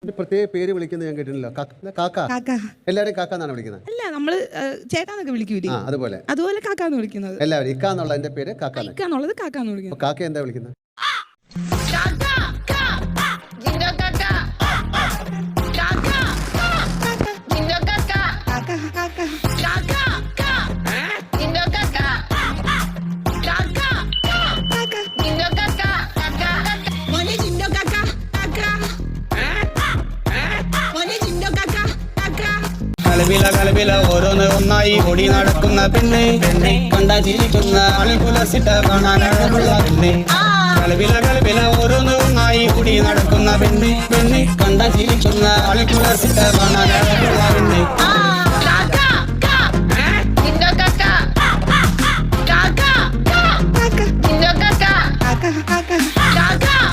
ഒരു പ്രത്യേക പേര് വിളിക്കുന്നത് ഞാൻ കേട്ടിട്ടില്ല. കാക്ക. എല്ലാവരും കാക്ക എന്നാണ് വിളിക്കുന്നത്. അല്ല, നമ്മള് ചേട്ടാന്നൊക്കെ വിളിക്കൂലേ, അതുപോലെ കാക്കാന്ന് വിളിക്കുന്നത്. എല്ലാവരും ഇക്ക എന്നുള്ള എന്റെ പേര് കാക്ക എന്നുള്ളത് കാക്കാന്ന് വിളിക്കുന്നത്. കാക്ക എന്താ വിളിക്കുന്നത്? കലപില ഓരോന്ന് ഒന്നായി ഓടി നടക്കുന്ന പെണ്ണ്, കണ്ടാ ചിരിക്കുന്ന ആളിൽ പുലസിട്ട കാണാനുള്ള പെണ്ണ്. കലപില ഓരോന്ന് ഒന്നായി ഓടി നടക്കുന്ന പെണ്ണ്, കണ്ടാ ചിരിക്കുന്ന ആളിൽ പുലസിട്ട കാണാനുള്ള പെണ്ണ്. Kaka.